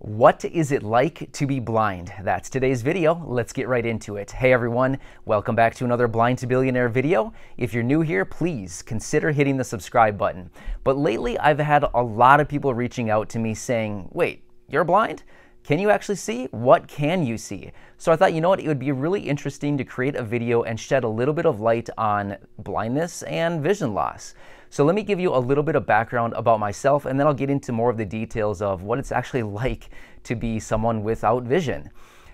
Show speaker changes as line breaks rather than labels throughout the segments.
What is it like to be blind? That's today's video. Let's get right into it. Hey everyone, welcome back to another Blind to Billionaire video. If you're new here, please consider hitting the subscribe button. But lately I've had a lot of people reaching out to me saying, wait, you're blind? Can you actually see? What can you see? So I thought, you know what, it would be really interesting to create a video and shed a little bit of light on blindness and vision loss. So let me give you a little bit of background about myself, and then I'll get into more of the details of what it's actually like to be someone without vision.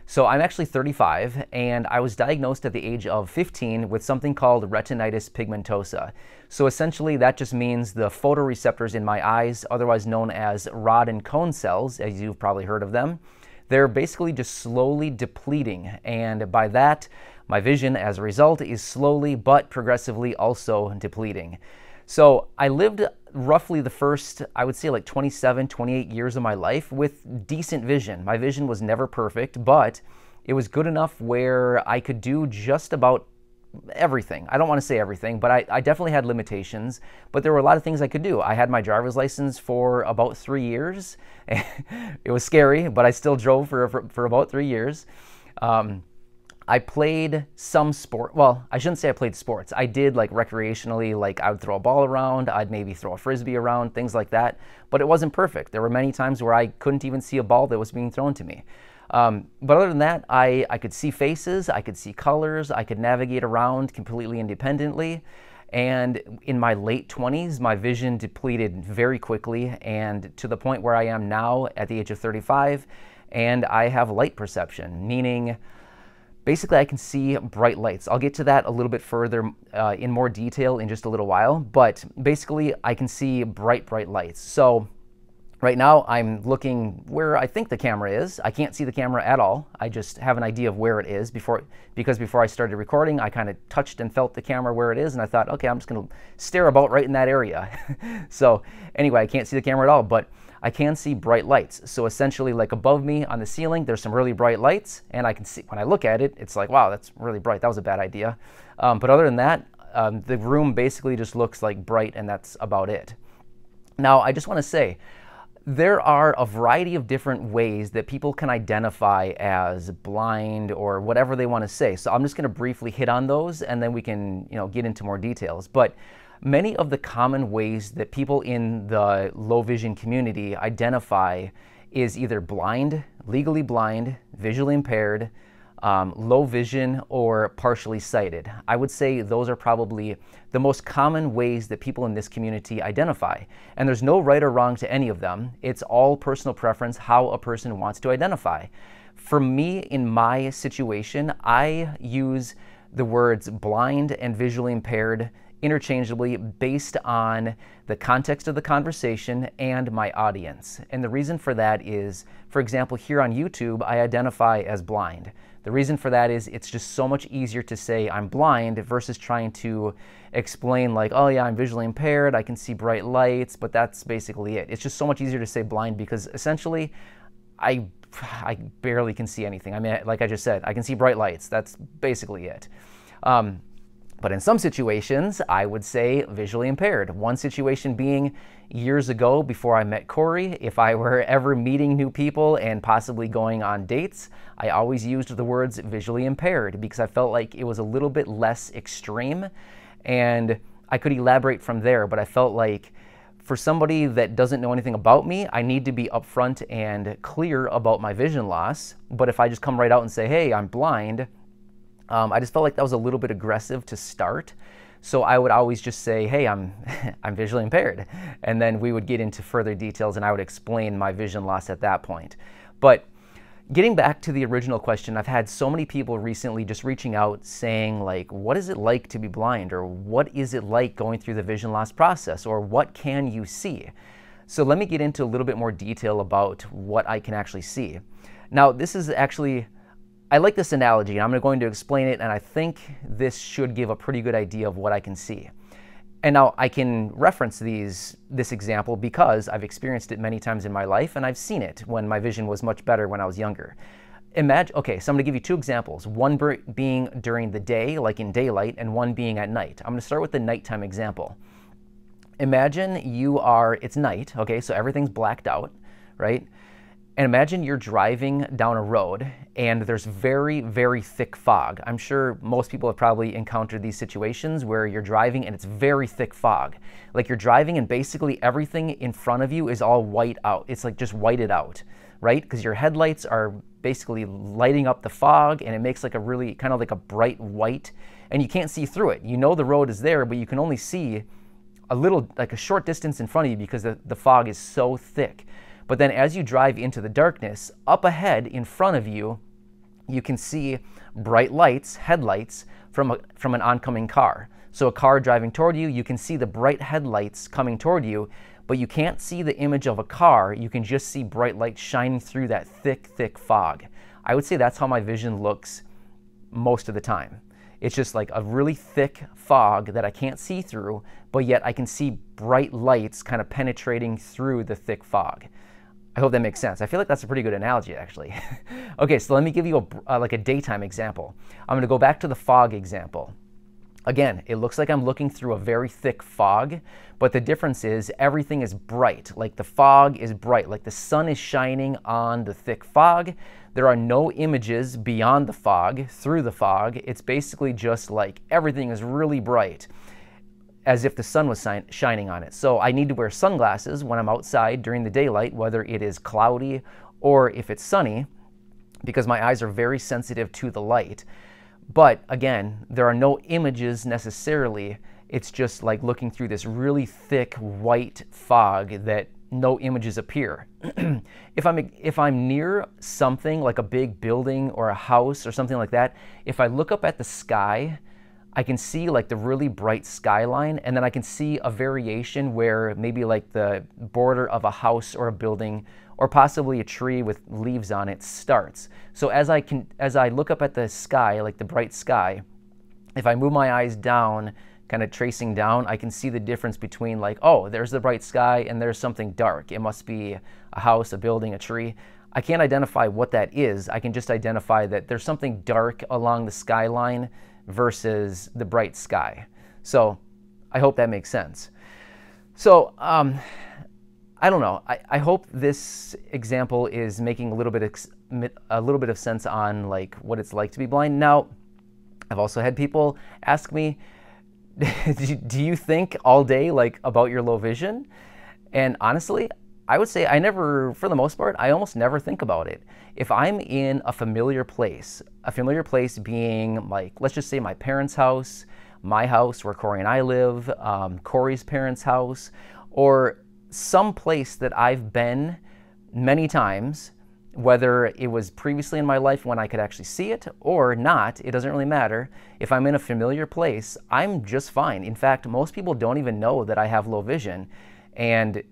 So I'm actually 35, and I was diagnosed at the age of 15 with something called retinitis pigmentosa. So essentially that just means the photoreceptors in my eyes, otherwise known as rod and cone cells, as you've probably heard of them, they're basically just slowly depleting. And by that, my vision as a result is slowly but progressively also depleting. So I lived roughly the first, I would say like 27, 28 years of my life with decent vision. My vision was never perfect, but it was good enough where I could do just about everything. I don't want to say everything, but I definitely had limitations, but there were a lot of things I could do. I had my driver's license for about 3 years. It was scary, but I still drove for about 3 years. I played some sport. Well, I shouldn't say I played sports. I did like recreationally, like I would throw a ball around, I'd maybe throw a frisbee around, things like that. But it wasn't perfect. There were many times where I couldn't even see a ball that was being thrown to me. But other than that, I could see faces, I could see colors, I could navigate around completely independently. And in my late 20s, my vision depleted very quickly, and to the point where I am now at the age of 35, and I have light perception, meaning basically, I can see bright lights. I'll get to that a little bit further in more detail in just a little while, but basically, I can see bright lights. So right now, I'm looking where I think the camera is. I can't see the camera at all. I just have an idea of where it is because before I started recording, I kind of touched and felt the camera where it is, and I thought, okay, I'm just going to stare about right in that area. So anyway, I can't see the camera at all, but I can see bright lights. So essentially, like above me on the ceiling, there's some really bright lights, and I can see, when I look at it, it's like, wow, that's really bright. That was a bad idea. But other than that, the room basically just looks like bright, and that's about it. Now, I just want to say, there are a variety of different ways that people can identify as blind or whatever they want to say. So I'm just going to briefly hit on those, and then we can, get into more details. But many of the common ways that people in the low vision community identify is either blind, legally blind, visually impaired, low vision, or partially sighted. I would say those are probably the most common ways that people in this community identify. And there's no right or wrong to any of them. It's all personal preference, how a person wants to identify. For me, in my situation, I use the words blind and visually impaired interchangeably based on the context of the conversation and my audience. And the reason for that is, for example, here on YouTube, I identify as blind. The reason for that is it's just so much easier to say I'm blind versus trying to explain like, oh yeah, I'm visually impaired, I can see bright lights, but that's basically it. It's just so much easier to say blind because essentially I barely can see anything. I mean, like I just said, I can see bright lights. That's basically it. But in some situations, I would say visually impaired. One situation being years ago before I met Corey, if I were ever meeting new people and possibly going on dates, I always used the words visually impaired because I felt like it was a little bit less extreme and I could elaborate from there, but I felt like for somebody that doesn't know anything about me, I need to be upfront and clear about my vision loss. But if I just come right out and say, hey, I'm blind, I just felt like that was a little bit aggressive to start. So I would always just say, hey, I'm visually impaired. And then we would get into further details and I would explain my vision loss at that point. But getting back to the original question, I've had so many people recently just reaching out saying like, what is it like to be blind? Or what is it like going through the vision loss process? Or what can you see? So let me get into a little bit more detail about what I can actually see. Now, this is actually, I like this analogy, and I'm going to explain it, and I think this should give a pretty good idea of what I can see. And now I can reference this example because I've experienced it many times in my life, and I've seen it when my vision was much better when I was younger. Imagine, okay, so I'm going to give you two examples, one being during the day, like in daylight, and one being at night. I'm going to start with the nighttime example. Imagine it's night, okay, so everything's blacked out, right? And imagine you're driving down a road and there's very, very thick fog. I'm sure most people have probably encountered these situations where you're driving and it's very thick fog. Like you're driving and basically everything in front of you is all white out. It's like just whited out, right? Because your headlights are basically lighting up the fog and it makes like a really kind of like a bright white, and you can't see through it. You know the road is there, but you can only see a little, like a short distance in front of you because the fog is so thick. But then as you drive into the darkness, up ahead in front of you, you can see bright lights, headlights from an oncoming car. So a car driving toward you, you can see the bright headlights coming toward you, but you can't see the image of a car. You can just see bright lights shining through that thick, thick fog. I would say that's how my vision looks most of the time. It's just like a really thick fog that I can't see through, but yet I can see bright lights kind of penetrating through the thick fog. I hope that makes sense. I feel like that's a pretty good analogy, actually. Okay, so let me give you like a daytime example. I'm going to go back to the fog example. Again, it looks like I'm looking through a very thick fog, but the difference is everything is bright. Like the fog is bright, like the sun is shining on the thick fog. There are no images beyond the fog, through the fog. It's basically just like everything is really bright, as if the sun was shining on it. So I need to wear sunglasses when I'm outside during the daylight, whether it is cloudy or if it's sunny, because my eyes are very sensitive to the light. But again, there are no images necessarily. It's just like looking through this really thick white fog that no images appear. If I'm near something like a big building or a house or something like that, if I look up at the sky, I can see like the really bright skyline, and then I can see a variation where maybe like the border of a house or a building or possibly a tree with leaves on it starts. So as I look up at the sky, like the bright sky, if I move my eyes down, kind of tracing down, I can see the difference between like, oh, there's the bright sky and there's something dark. It must be a house, a building, a tree. I can't identify what that is. I can just identify that there's something dark along the skyline versus the bright sky. So I hope that makes sense. So I don't know. I hope this example is making a little bit of sense on like what it's like to be blind. Now, I've also had people ask me, do you think all day like about your low vision? And honestly, I would say for the most part, I almost never think about it. If I'm in a familiar place being like, let's just say my parents' house, my house where Corey and I live, Corey's parents' house, or some place that I've been many times, whether it was previously in my life when I could actually see it or not, it doesn't really matter. If I'm in a familiar place, I'm just fine. In fact, most people don't even know that I have low vision, and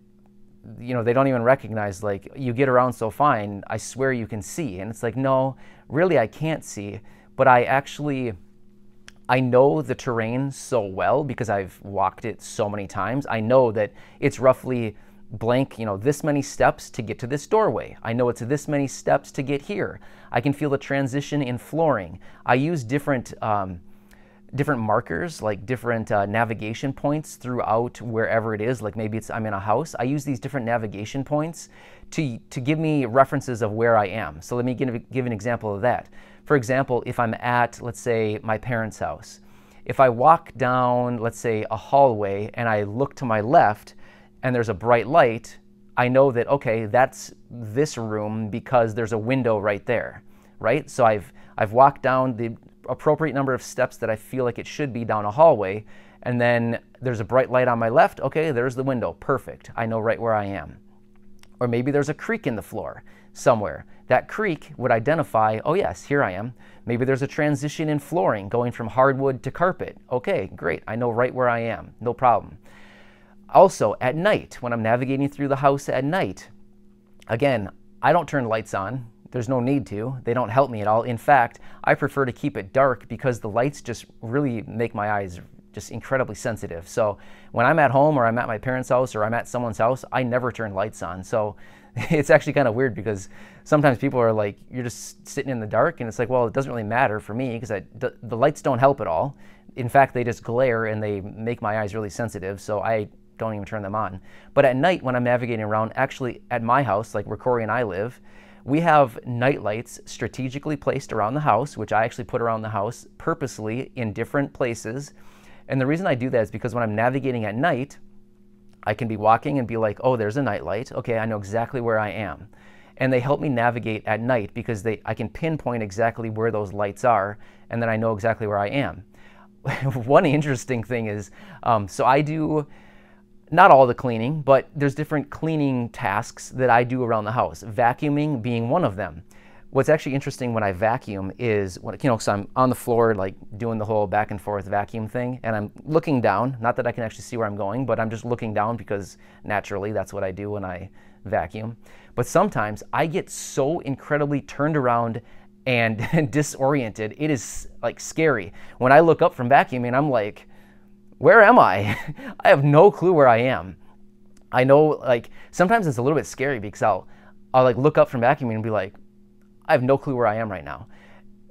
you know, they don't even recognize, like, you get around so fine, I swear you can see. And it's like, no, really I can't see, but I know the terrain so well because I've walked it so many times. I know that it's roughly blank, you know, this many steps to get to this doorway. I know it's this many steps to get here. I can feel the transition in flooring. I use different markers, like different navigation points throughout wherever it is. Like maybe I'm in a house. I use these different navigation points to give me references of where I am. So let me give an example of that. For example, if I'm at, let's say, my parents' house, if I walk down, let's say, a hallway and I look to my left and there's a bright light, I know that, okay, that's this room because there's a window right there, right? So I've walked down the appropriate number of steps that I feel like it should be down a hallway, and then there's a bright light on my left. Okay, there's the window. Perfect. I know right where I am. Or maybe there's a creak in the floor somewhere. That creak would identify, oh yes, here I am. Maybe there's a transition in flooring going from hardwood to carpet. Okay, great. I know right where I am. No problem. Also, at night, when I'm navigating through the house at night, again, I don't turn lights on. There's no need to. They don't help me at all. In fact, I prefer to keep it dark because the lights just really make my eyes just incredibly sensitive. So when I'm at home or I'm at my parents' house or I'm at someone's house, I never turn lights on. So it's actually kind of weird because sometimes people are like, you're just sitting in the dark, and it's like, well, it doesn't really matter for me because the lights don't help at all. In fact, they just glare and they make my eyes really sensitive. So I don't even turn them on. But at night when I'm navigating around, actually at my house, like where Corey and I live, we have night lights strategically placed around the house, which I actually put around the house purposely in different places. And the reason I do that is because when I'm navigating at night, I can be walking and be like, oh, there's a night light. Okay, I know exactly where I am. And they help me navigate at night because I can pinpoint exactly where those lights are, and then I know exactly where I am. One interesting thing is, so I do not all the cleaning, but there's different cleaning tasks that I do around the house, vacuuming being one of them. What's actually interesting when I vacuum is, so I'm on the floor like doing the whole back and forth vacuum thing, and I'm looking down, not that I can actually see where I'm going, but I'm just looking down because naturally that's what I do when I vacuum. But sometimes I get so incredibly turned around and disoriented, it is like scary. When I look up from vacuuming, I'm like, where am I? I have no clue where I am. I know, like, sometimes it's a little bit scary because I'll like look up from vacuuming and be like, I have no clue where I am right now.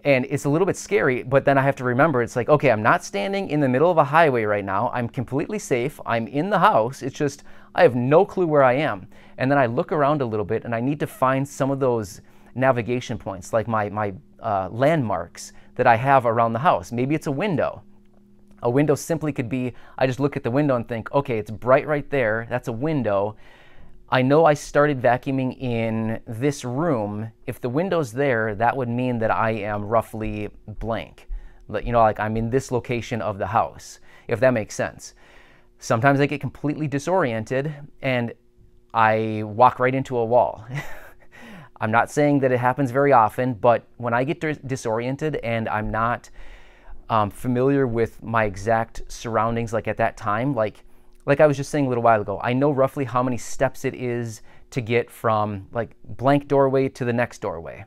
And it's a little bit scary, but then I have to remember, it's like, okay, I'm not standing in the middle of a highway right now. I'm completely safe. I'm in the house. It's just, I have no clue where I am. And then I look around a little bit and I need to find some of those navigation points, like my landmarks that I have around the house. Maybe it's a window. A window simply could be, I just look at the window and think, okay, it's bright right there. That's a window. I know I started vacuuming in this room. If the window's there, that would mean that I am roughly blank. Like I'm in this location of the house, if that makes sense. Sometimes I get completely disoriented and I walk right into a wall. I'm not saying that it happens very often, but when I get disoriented and I'm not familiar with my exact surroundings, like at that time, like I was just saying a little while ago, I know roughly how many steps it is to get from like blank doorway to the next doorway.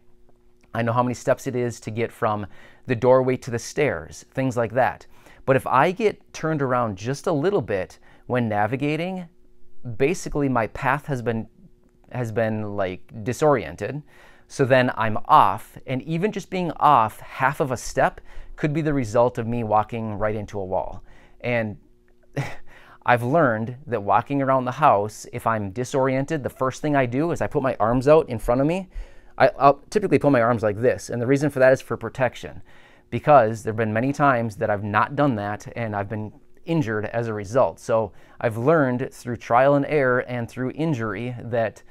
I know how many steps it is to get from the doorway to the stairs, things like that. But if I get turned around just a little bit when navigating, basically my path has been like disoriented. So then I'm off, and even just being off half of a step could be the result of me walking right into a wall. And I've learned that walking around the house, if I'm disoriented, the first thing I do is I put my arms out in front of me. I'll typically put my arms like this, and the reason for that is for protection, because there have been many times that I've not done that and I've been injured as a result. So I've learned through trial and error and through injury that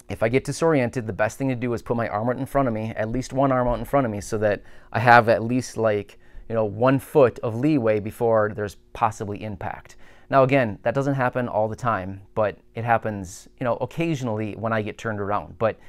if I get disoriented, the best thing to do is put my arm out in front of me, at least one arm out in front of me, so that I have at least 1 foot of leeway before there's possibly impact. Now again, that doesn't happen all the time, but it happens, occasionally when I get turned around. But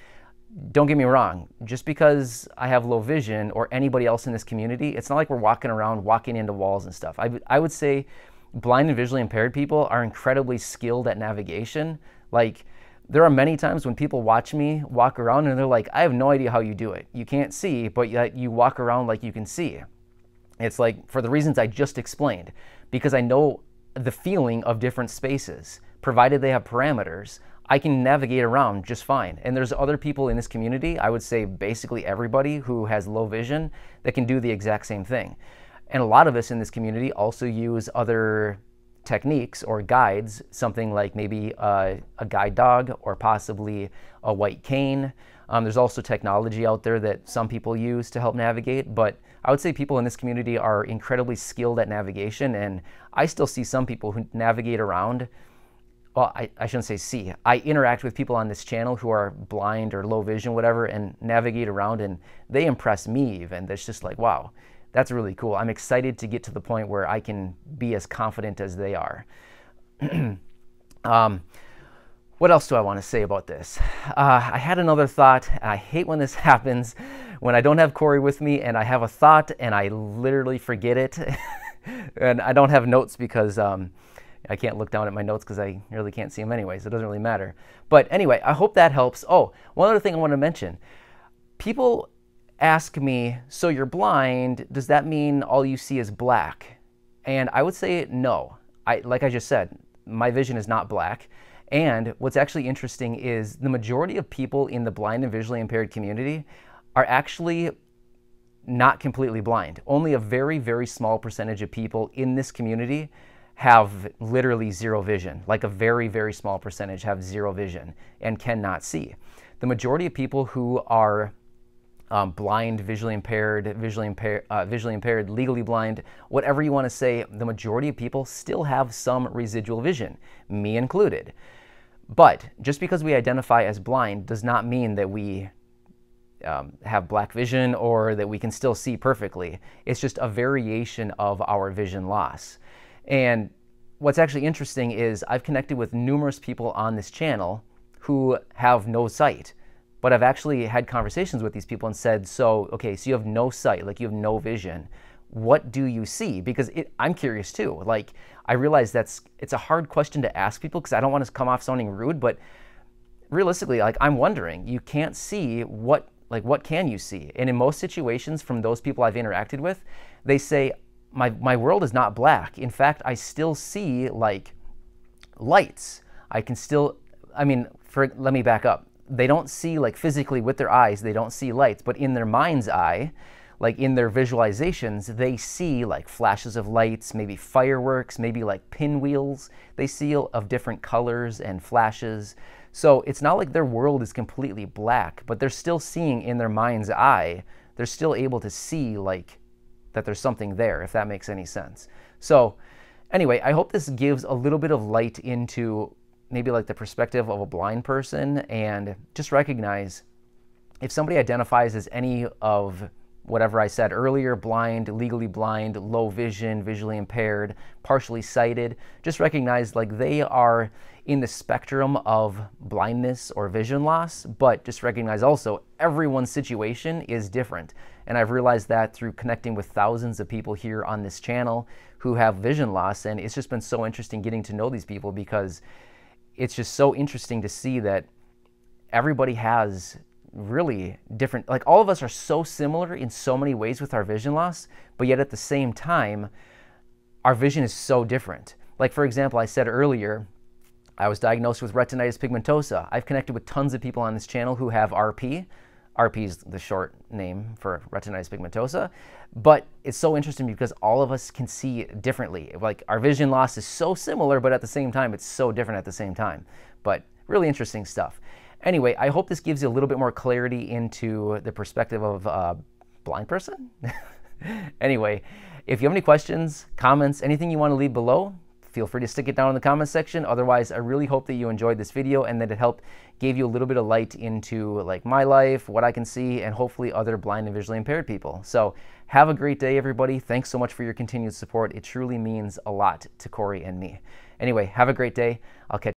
don't get me wrong, just because I have low vision or anybody else in this community, it's not like we're walking around, walking into walls and stuff. I would say blind and visually impaired people are incredibly skilled at navigation. Like, there are many times when people watch me walk around and they're like, I have no idea how you do it. You can't see, but yet you walk around like you can see. It's like, for the reasons I just explained, because I know the feeling of different spaces. Provided they have parameters, I can navigate around just fine. And there's other people in this community, I would say basically everybody who has low vision, that can do the exact same thing. And a lot of us in this community also use other techniques or guides, something like maybe a guide dog or possibly a white cane. There's also technology out there that some people use to help navigate, but I would say people in this community are incredibly skilled at navigation, and I still see some people who navigate around. Well, I shouldn't say see. I interact with people on this channel who are blind or low vision, whatever, and navigate around, and they impress me even. That's just like, wow, that's really cool. I'm excited to get to the point where I can be as confident as they are. What else do I want to say about this? I had another thought, and I hate when this happens, when I don't have Corey with me and I have a thought and I literally forget it. And I don't have notes because I can't look down at my notes because I really can't see them anyway, so it doesn't really matter. But anyway, I hope that helps. Oh, one other thing I want to mention. People ask me, so you're blind, does that mean all you see is black? And I would say no. Like I just said, my vision is not black. And what's actually interesting is the majority of people in the blind and visually impaired community are actually not completely blind. Only a very, very small percentage of people in this community have literally zero vision. Like a very, very small percentage have zero vision and cannot see. The majority of people who are blind, visually impaired, legally blind, whatever you want to say, the majority of people still have some residual vision, me included. But just because we identify as blind does not mean that we have black vision or that we can still see perfectly. It's just a variation of our vision loss. And what's actually interesting is I've connected with numerous people on this channel who have no sight. But I've actually had conversations with these people and said, so, okay, so you have no sight, like you have no vision. What do you see? Because I'm curious too. Like, I realize it's a hard question to ask people because I don't want to come off sounding rude, but realistically, like, I'm wondering, you can't see what can you see? And in most situations from those people I've interacted with, they say, my world is not black. In fact, I still see like lights. I can still, let me back up. They don't see like physically with their eyes, they don't see lights, but in their mind's eye, like in their visualizations, they see like flashes of lights, maybe fireworks, maybe like pinwheels. They see of different colors and flashes. So it's not like their world is completely black, but they're still seeing in their mind's eye. They're still able to see like that there's something there, if that makes any sense. So anyway, I hope this gives a little bit of light into maybe like the perspective of a blind person, and just recognize if somebody identifies as any of whatever I said earlier, blind, legally blind, low vision, visually impaired, partially sighted, just recognize like they are in the spectrum of blindness or vision loss, but just recognize also everyone's situation is different. And I've realized that through connecting with thousands of people here on this channel who have vision loss, and it's just been so interesting getting to know these people because it's just so interesting to see that everybody has really different, like all of us are so similar in so many ways with our vision loss, but yet at the same time, our vision is so different. Like for example, I said earlier, I was diagnosed with retinitis pigmentosa. I've connected with tons of people on this channel who have RP. RP is the short name for retinitis pigmentosa, but it's so interesting because all of us can see differently. Like our vision loss is so similar, but at the same time, it's so different at the same time. But really interesting stuff. Anyway, I hope this gives you a little bit more clarity into the perspective of a blind person. Anyway, if you have any questions, comments, anything you want to leave below, feel free to stick it down in the comments section. Otherwise, I really hope that you enjoyed this video and that it gave you a little bit of light into like my life, what I can see, and hopefully other blind and visually impaired people. So have a great day, everybody. Thanks so much for your continued support. It truly means a lot to Corey and me. Anyway, have a great day. I'll catch you.